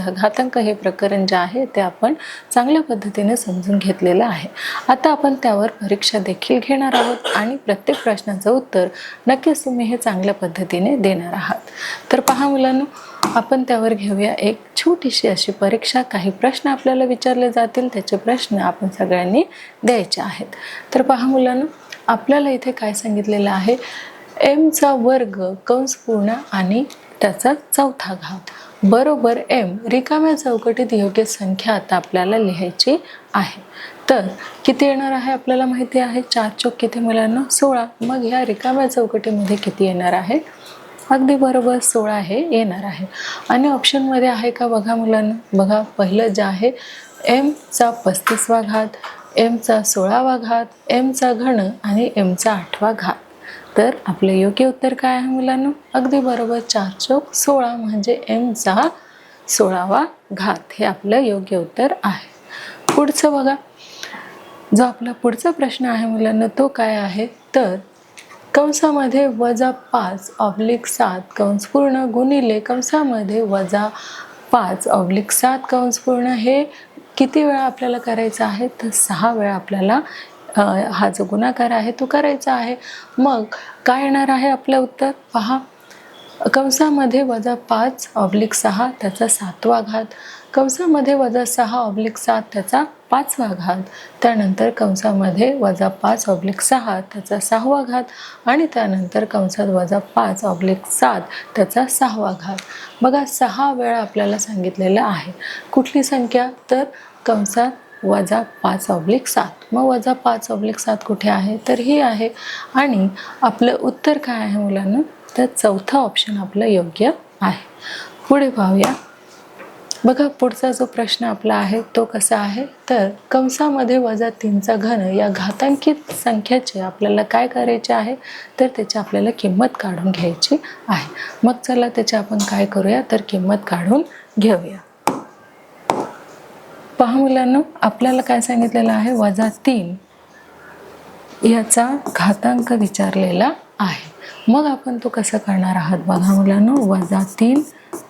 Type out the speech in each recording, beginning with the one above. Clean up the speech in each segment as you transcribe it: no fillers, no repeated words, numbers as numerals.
सुद्धा घातांक हे प्रकरण जे आहे ते आपण चांगल्या पद्धतीने समजून घेतलेलं आहे। आता आपण त्यावर परीक्षा देखील घेणार आहोत आणि प्रत्येक प्रश्नाचं उत्तर नक्कीच तुम्ही हे चांगल्या पद्धतीने देणार आहात। तर पहा मुलांनो, आपण त्यावर घेऊया एक छोटीशी अशी परीक्षा। काही प्रश्न आपल्याला विचारले जातील, त्याचे प्रश्न आपण सगळ्यांनी द्यायचे आहेत। तर पहा मुलांनो, आपल्याला इथे काय सांगितलेलं आहे, m चा वर्ग कंस पूर्ण आणि त्याचा चौथा घात बरोबर m रिकाम्या चौकटीत योग्य संख्या आता आपल्याला लिहायची आहे। तर किती येणार आहे आपल्याला माहिती आहे, 4 चौक किती मुलांना 16। मग ह्या रिकाम्या चौकटीमध्ये किती येणार आहे, अगदी बरोबर 16 हे येणार आहे। आणि ऑप्शन मध्ये आहे का बघा मुलांना, बघा पहिलं जे आहे m चा 35वा घात, m चा 16वा घात, m चा घन आणि m चा 8वा घात। तर आपले योग्य उत्तर काय आहे मुलांना, अगदी बरोबर 4 चौक 16 म्हणजे m चा 16वा घात हे आपलं योग्य उत्तर आहे। पुढचं बघा, जो आपला पुढचा प्रश्न आहे मुलांना तो काय आहे, तर कंसामध्ये -5/7 कंस पूर्ण गुणिले कंसामध्ये -5/7 कंस पूर्ण हे किती वेळा आपल्याला करायचं आहे, तर 6 वेळा आपल्याला हा जो गुणाकार आहे तो करायचा आहे। मग काय येणार आहे आपलं उत्तर, पहा कंसामध्ये -5/6 त्याचा 7वा घात, कंसामध्ये -6/7 त्याचा 5वा घात, त्यानंतर कंसामध्ये -5/6 त्याचा 6वा घात आणि त्यानंतर कंसात -5/7 त्याचा 6वा घात। बघा 6 वेळा आपल्याला सांगितलेलं आहे, कुठली संख्या, तर कंसात -5/7। मग -5/7 कुठे आहे, तर ही आहे। आणि आपलं उत्तर काय आहे मुलांना, तर चौथा ऑप्शन आपलं योग्य आहे। पुढे पाहूया, बघा पुढचा जो प्रश्न आपला आहे तो कसा आहे, तर कंसामध्ये -3 चा घन या घातांकित संख्येचे आपल्याला काय करायचे आहे, तर त्याची आपल्याला किंमत काढून घ्यायची आहे। मग चला त्याची आपण काय करूया, तर किंमत काढून घेऊया। पहा मुलांनो, आपल्याला काय सांगितलेलं आहे, -3 याचा घातांक विचारलेला आहे। मग आपण तो कसं करणार आहात बघा मुलांनो, -3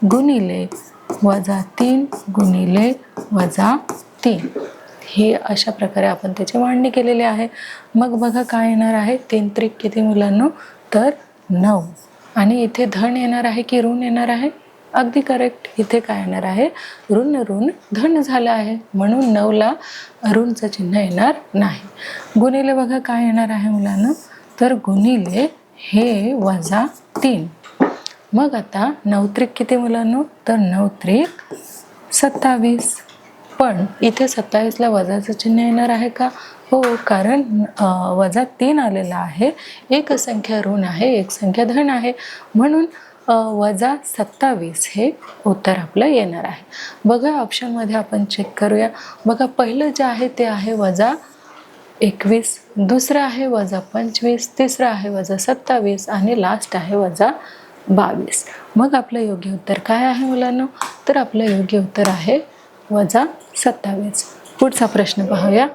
गुणिले -3 गुणिले -3 हे अशा प्रकारे आपण त्याची मांडणी केलेली आहे। मग बघा काय येणार आहे, 3 त्रिक किती मुलांनो, तर 9 आणि इथे धन येणार आहे की ऋण येणार आहे, अगदी करेक्ट, इथे काय येणार आहे, ऋण ऋण धन झालं आहे, म्हणून 9 ला ऋणचं चिन्ह येणार नाही। गुणिले बघा काय येणार आहे मुलांना, तर गुणिले हे -3। मग आता 9 त्रिक किती मुलांनो, तर 9 त्रिक 27। पण इथे 27 ला वजाचं चिन्ह येणार आहे का, हो, कारण -3 आलेला आहे, एक संख्या ऋण आहे एक संख्या धन आहे, म्हणून -27 हे उत्तर आपलं येणार आहे। बघा ऑप्शन मध्ये आपण चेक करूया, बघा पहिलं जे आहे ते आहे -21, दुसरं आहे -25, तिसरं आहे -27 आणि लास्ट आहे -22। मग आपलं योग्य उत्तर काय आहे मुलांनो, तर आपलं योग्य उत्तर आहे -27। पुढचा प्रश्न पाहूया,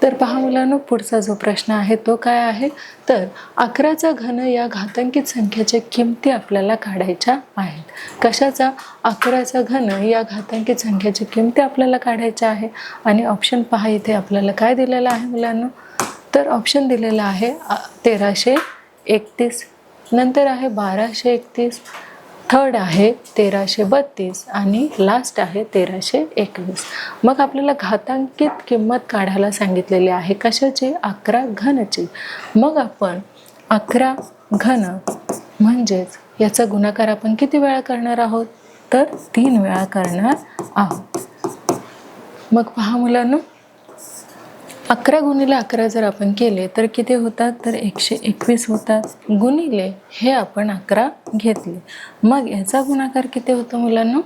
तर पहा मुलांनो, पुढचा जो प्रश्न आहे तो काय आहे, तर 11चा घन या घातांकित संख्येच्या किमती आपल्याला काढायच्या आहेत। कशाचा, 11चा घन या घातांकित संख्येची किमती आपल्याला काढायच्या आहे। आणि ऑप्शन पहा, इथे आपल्याला काय दिलेलं आहे मुलांनो, तर ऑप्शन दिलेला आहे 1331, नंतर आहे 1231, थर्ड आहे 1332 आणि लास्ट आहे 1321। मग आपल्याला घातांकित किंमत काढायला सांगितलेली आहे, कशाची, 11 घनची। मग आपण 11 घन म्हणजेच याचा गुणाकार आपण किती वेळा करणार आहोत, तर 3 वेळा करणार आहोत। मग पहा मुलांनो, 11 गुणिले 11 जर आपण केले तर किती होतात, तर 121 होतात, गुणिले हे आपण 11 घेतले, मग याचा गुणाकार किती होतो मुलांनो,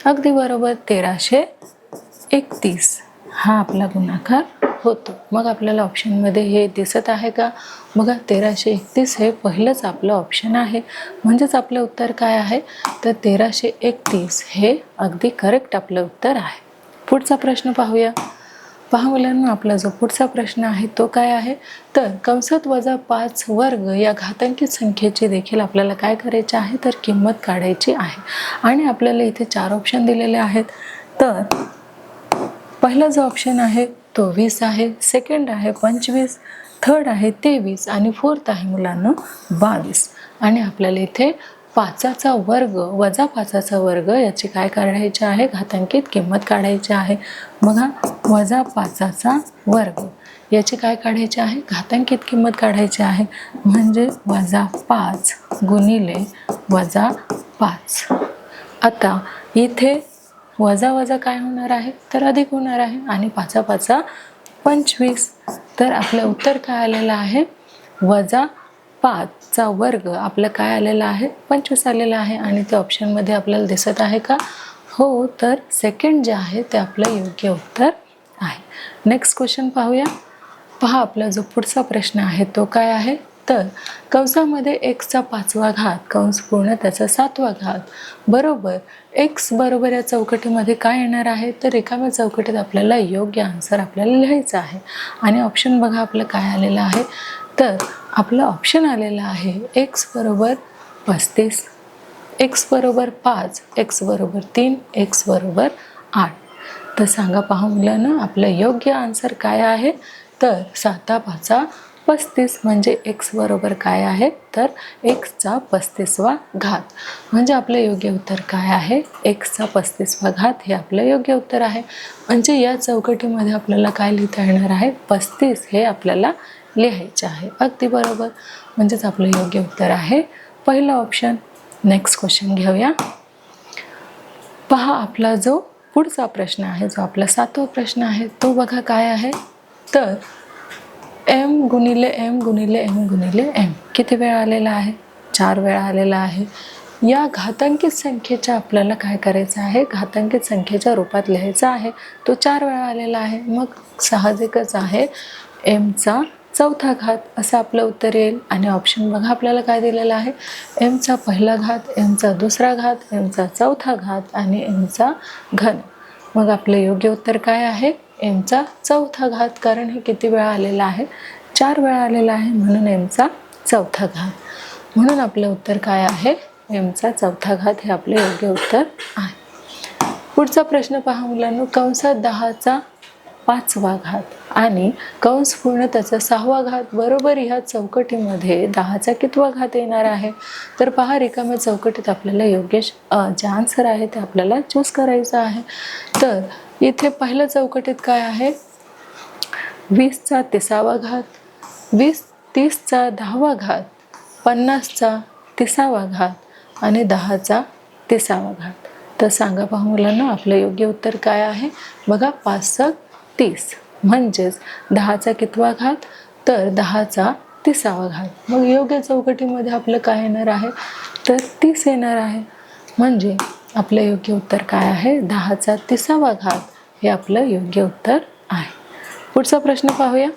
अगदी बरोबर 1331 हा आपला गुणाकार होतो। मग आपल्याला ऑप्शनमध्ये हे दिसत आहे का, बघा 1331 हे पहिलंच आपलं ऑप्शन आहे, म्हणजेच आपलं उत्तर काय आहे, तर 1331 हे अगदी करेक्ट आपलं उत्तर आहे। पुढचा प्रश्न पाहूया, पहा मुलांना, आपला जो पुढचा प्रश्न आहे तो काय आहे, तर कंसात -5 वर्ग या घातांकित संख्येची देखील आपल्याला काय करायचे आहे, तर किंमत काढायची आहे. आणि आपल्याला इथे 4 ऑप्शन दिलेले आहेत. तर पहिला जो ऑप्शन आहे तो 20 आहे, सेकंड आहे 25, थर्ड आहे 23 आणि फोर्थ आहे मुलांना 22. आणि आपल्याला इथे 5चा वर्ग वजा 5चा वर्ग याची काय काढायची आहे, घातांकित किंमत काढायची आहे. बघा, वजा 5चा वर्ग याची काय काढायची आहे, घातांकित किंमत काढायची आहे. म्हणजे -5 गुणिले -5. आता इथे वजा वजा काय होणार आहे, तर अधिक होणार आहे. आणि 5 25. तर आपलं उत्तर काय आलेलं आहे, -5चा वर्ग आपलं काय आलेलं आहे, 25 आलेलं आहे. आणि ते ऑप्शनमध्ये आपल्याला दिसत आहे का, हो. तर सेकंड जे आहे ते आपलं योग्य उत्तर आहे. नेक्स्ट क्वेश्चन पाहूया. पहा, आपला जो पुढचा प्रश्न आहे तो काय आहे, तर कंसामध्ये x चा 5वा घात कंस पूर्ण त्याचा 7वा घात बरोबर x बरोबर या चौकटीमध्ये काय येणार आहे, तर रिकाम्या चौकटीत आपल्याला योग्य आन्सर आपल्याला लिहायचं आहे. आणि ऑप्शन बघा आपलं काय आलेलं आहे, तर आपलं ऑप्शन आलेलं आहे x बरोबर 35, x बरोबर 5, x बरोबर 3, x बरोबर 8. तर सांगा पहा मुलांना, आपलं योग्य आन्सर काय आहे, तर 7 35 म्हणजे x बरोबर काय आहे, तर x चा 35वा घात. म्हणजे आपलं योग्य उत्तर काय आहे, x चा 35वा घात हे आपलं योग्य उत्तर आहे. म्हणजे या चौकटीमध्ये आपल्याला काय लिहिता येणार आहे, 35 हे आपल्याला लिहायचे आहे. अगदी बरोबर. म्हणजेच आपलं योग्य उत्तर आहे पहिला ऑप्शन. नेक्स्ट क्वेश्चन घेऊया. पहा, आपला जो पुढचा प्रश्न आहे, जो आपला 7वा प्रश्न आहे तो बघा काय आहे, तर m गुणिले m गुणिले m गुणिले m किती वेळा आलेला आहे, 4 वेळा आलेला आहे. या घातांकित संख्येच्या आपल्याला काय करायचं आहे, घातांकित संख्येच्या रूपात लिहायचं आहे. तो 4 वेळा आलेला आहे. मग साहजिकच आहे m चा 4था घात असं आपलं उत्तर येईल. आणि ऑप्शन बघा आपल्याला काय दिलेला आहे, m चा पहिला घात, m चा दुसरा घात, m चा 4था घात आणि m चा घन. मग आपलं योग्य उत्तर काय आहे, m चा 4था घात. कारण हे किती वेळा आलेला आहे, 4 वेळा आलेला आहे, म्हणून m चा 4था घात. म्हणून आपलं उत्तर काय आहे, m चा 4था घात हे आपले योग्य उत्तर आहे. पुढचा प्रश्न पहा मुलांनो. कंसात 10चा 5वा घात आणि कंस पूर्ण त्याचा 6वा घात बरोबर ह्या चौकटीमध्ये 10चा कितवा घात येणार आहे. तर पहा, रिकाम्या चौकटीत आपल्याला योग्य जे आन्सर आहे ते आपल्याला चूज करायचं आहे. तर इथे पहिल्या चौकटीत काय आहे, 20चा 30वा घात, 30चा 10वा घात, 50चा 30वा घात आणि 10चा 30वा घात. तर सांगा पहा मुलांना, आपलं योग्य उत्तर काय आहे. बघा, 5 30 म्हणजेच 10चा कितवा घात, तर 10चा 30वा घात. मग योग्य चौकटीमध्ये आपलं काय येणार आहे, तर 30 येणार आहे. म्हणजे आपलं योग्य उत्तर काय आहे, 10चा 30वा घात हे आपलं योग्य उत्तर आहे. पुढचा प्रश्न पाहूया.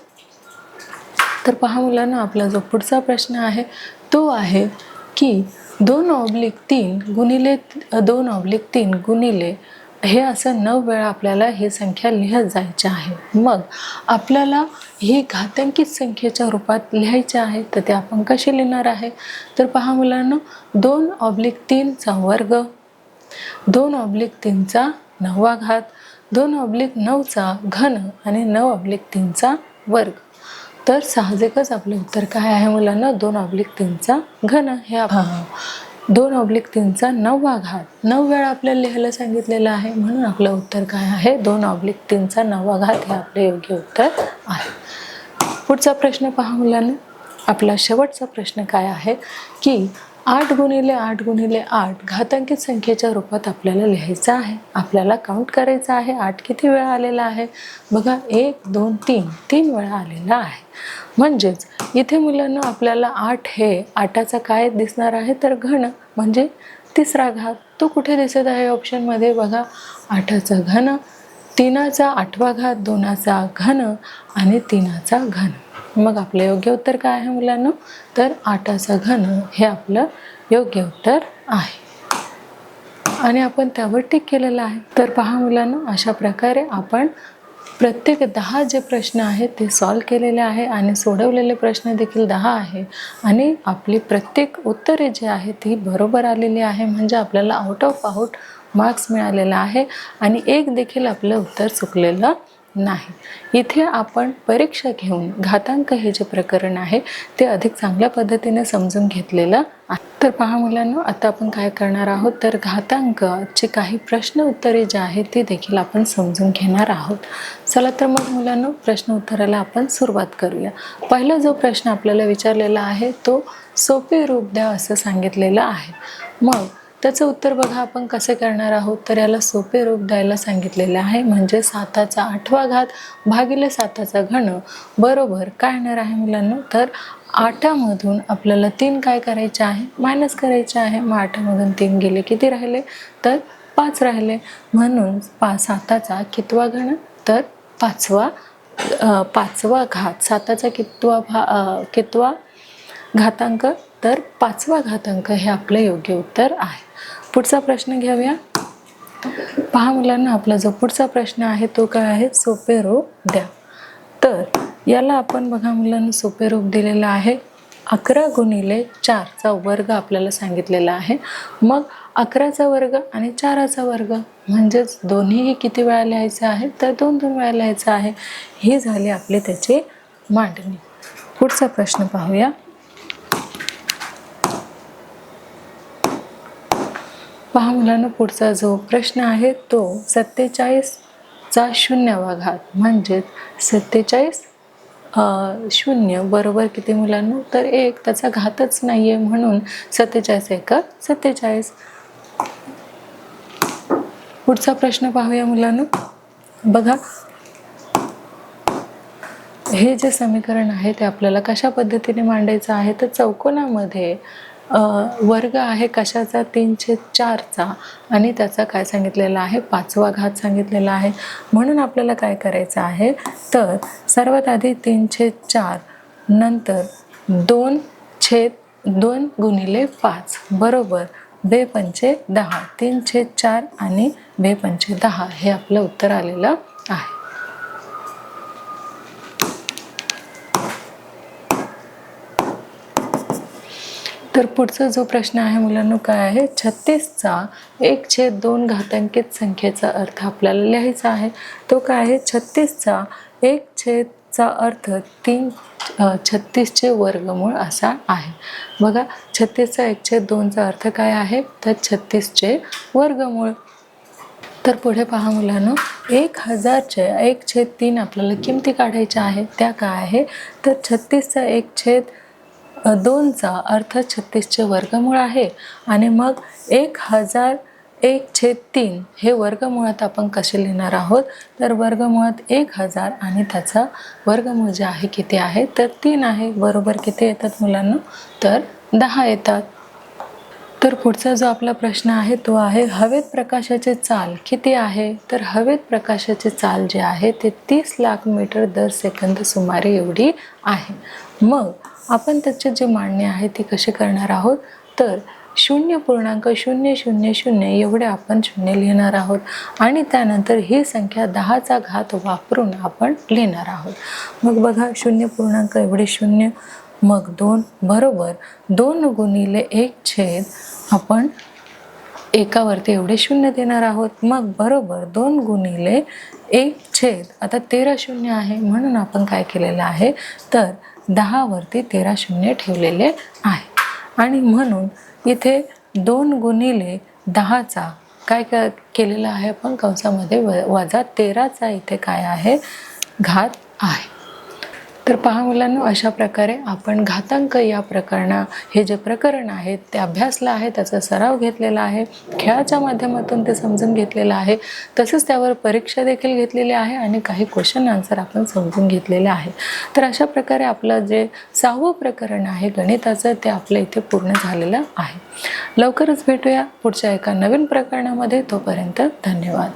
तर पहा मुलांना, आपला जो पुढचा प्रश्न आहे तो आहे की 2/3 गुणिले 2/3 गुणिले हे असं 9 वेळा आपल्याला ही संख्या लिहत जायची आहे. मग आपल्याला ही घातांकित संख्येच्या रूपात लिहायची आहे. तर ते आपण कशी लिहिणार आहे, तर पहा मुलांना, 2/3चा वर्ग, 2/3चा 9वा घात, 2/9चा घन आणि 9/3चा वर्ग. तर साहजिकच आपलं उत्तर काय आहे मुलांना, 2/3चा घन हे 2/3चा 9वा घात. 9 वेळा आपल्याला लिहायला सांगितलेलं आहे, म्हणून आपलं उत्तर काय आहे, 2/3चा 9वा घात हे आपले योग्य उत्तर आहे. पुढचा प्रश्न पहा मुलांना. आपला शेवटचा प्रश्न काय आहे की 8 गुणिले 8 गुणिले 8 घातांकित संख्येच्या रूपात आपल्याला लिहायचं आहे. आपल्याला काउंट करायचं आहे 8 किती वेळा आलेला आहे. बघा, 1 2 3 वेळा आलेला आहे. म्हणजेच इथे मुलांना आपल्याला 8 हे 8चा काय दिसणार आहे, तर घन म्हणजे 3रा घात. तो कुठे दिसत आहे ऑप्शनमध्ये. बघा, 8चा घन, 3चा 8वा घात, 2चा घन आणि 3चा घन. मग आपलं योग्य उत्तर काय आहे मुलांना, तर 8चा घन हे आपलं योग्य उत्तर आहे. आणि आपण त्यावर टिक केलेलं आहे. तर पहा मुलांना, अशा प्रकारे आपण प्रत्येक 10 जे प्रश्न आहेत ते सॉल्व केलेले आहे आणि सोडवलेले प्रश्न देखील 10 आहे आणि आपली प्रत्येक उत्तरे जी आहेत ती बरोबर आलेली आहे, म्हणजे आपल्याला आउट ऑफ मार्क्स मिळालेला आहे आणि एक देखील आपलं उत्तर चुकलेलं नाही। इथे आपण परीक्षा घेऊन घातांक हे जे प्रकरण आहे ते अधिक चांगल्या पद्धतीने समजून घेतलेलं आहे। तर पहा मुलांनो, आता आपण काय करणार आहोत तर घातांकाचे काही प्रश्न उत्तरे जे आहेत ते देखील आपण समजून घेणार आहोत। चला तर मग मुलांनो, प्रश्न उत्तराला आपण सुरुवात करूया। पहिला जो प्रश्न आपल्याला विचारलेला आहे तो सोपे रूप द्या असं सांगितलेलं आहे। मग त्याचं उत्तर बघा आपण कसे करणार आहोत तर याला सोपे रूप द्यायला सांगितलेले आहे, म्हणजे 7चा 8वा घात भागिले 7चा घन बरोबर काय येणार आहे मुलांनो, तर 8मधून आपल्याला 3 काय करायचे आहे, मायनस करायचे आहे। मग 8मधून 3 गेले किती राहिले तर 5 राहिले, म्हणून 7चा कितवा घन तर 5वा घात। 7चा कितवा घातांक तर 5वा घातांक हे आपलं योग्य उत्तर आहे। पुढचा प्रश्न घेऊया। पहा मुलांना, आपला जो पुढचा प्रश्न आहे तो काय आहे, सोपे रूप द्या। तर याला आपण बघा मुलांना सोपे रूप दिलेलं आहे 11 गुणिले 4चा वर्ग आपल्याला सांगितलेला आहे। मग 11चा वर्ग आणि 4चा वर्ग म्हणजेच दोन्हीही किती वेळा लिहायचं आहे तर 2 वेळा लिहायचं आहे। ही झाली आपली त्याची मांडणी। पुढचा प्रश्न पाहूया। पहा मुलांना, पुढचा जो प्रश्न आहे तो 47चा 0वा घात म्हणजेच 47 0 बरोबर किती मुलांना तर 1, त्याचा घातच नाहीये म्हणून 47 1 47। पुढचा प्रश्न पाहूया मुलांना। बघा, हे जे समीकरण आहे ते आपल्याला कशा पद्धतीने मांडायचं आहे तर चौकोनामध्ये वर्ग आहे कशाचा 3/4चा आणि त्याचा काय सांगितलेला आहे 5वा घात सांगितलेला आहे। म्हणून आपल्याला काय करायचं आहे तर सर्वात आधी 3/4 नंतर 2/2 गुणिले 5 बरोबर 2×5 10। 3/4 आणि 2×5 10 हे आपलं उत्तर आलेलं आहे। तर पुढचा जो प्रश्न आहे मुलांनो काय आहे, 36चा 1/2 घातांकित संख्येचा अर्थ आपल्याला लिहायचा आहे। तो काय आहे, 36चा 1/चा अर्थ 36चे वर्गमूळ असा आहे। बघा, 36चा 1/2चा अर्थ काय आहे तर 36चे वर्गमूळ। तर पुढे पहा मुलांनो, 1000चे 1/3 आपल्याला किमती काढायच्या आहेत। त्या काय आहे तर 36चा 1/2चा अर्थ 36चे वर्गमूळ आहे आणि मग 1000 1/3 हे वर्गमुळात आपण कसे लिहिणार आहोत तर वर्गमुळात 1000 आणि त्याचा वर्गमूळ जे आहे किती आहे तर 3 आहे। बरोबर किती येतात मुलांना तर 10 येतात। तर पुढचा जो आपला प्रश्न आहे तो आहे हवेत प्रकाशाचे चाल किती आहे तर हवेत प्रकाशाचे चाल जे आहे ते 30 लाख मीटर दर सेकंद सुमारे एवढी आहे। मग आपण त्याची जी मांडणी आहे ती कशी करणार आहोत तर 0.000 एवढे आपण शून्य लिहिणार आहोत आणि त्यानंतर ही संख्या 10चा घात वापरून आपण लिहिणार आहोत। मग बघा, 0. एवढे 0 मग 2 बरोबर 2 गुणिले 1 आपण एकावरती एवढे 0 देणार आहोत। मग बरोबर 2 गुणिले 1 आता 13 शून्य आहे म्हणून आपण काय केलेलं आहे तर 10 वरती 13 शून्य ठेवलेले आहे आणि म्हणून इथे 2 गुणिले 10चा काय केलेला आहे आपण कंसामध्ये वजा 13चा इथे काय आहे घात आहे। तर पहा मुलांनो, अशा प्रकारे आपण घातांक या हे जे प्रकरण आहे ते अभ्यासलं आहे, त्याचा सराव घेतलेला आहे, खेळाच्या माध्यमातून ते समजून घेतलेलं आहे, तसेच त्यावर परीक्षा देखील घेतलेली आहे आणि काही क्वेश्चन आन्सर आपण समजून घेतलेले आहे। तर अशा प्रकारे आपलं जे 6वं प्रकरण आहे गणिताचं ते आपल्या इथे पूर्ण झालेलं आहे। लवकरच भेटूया पुढच्या एका नवीन प्रकरणामध्ये। तोपर्यंत धन्यवाद।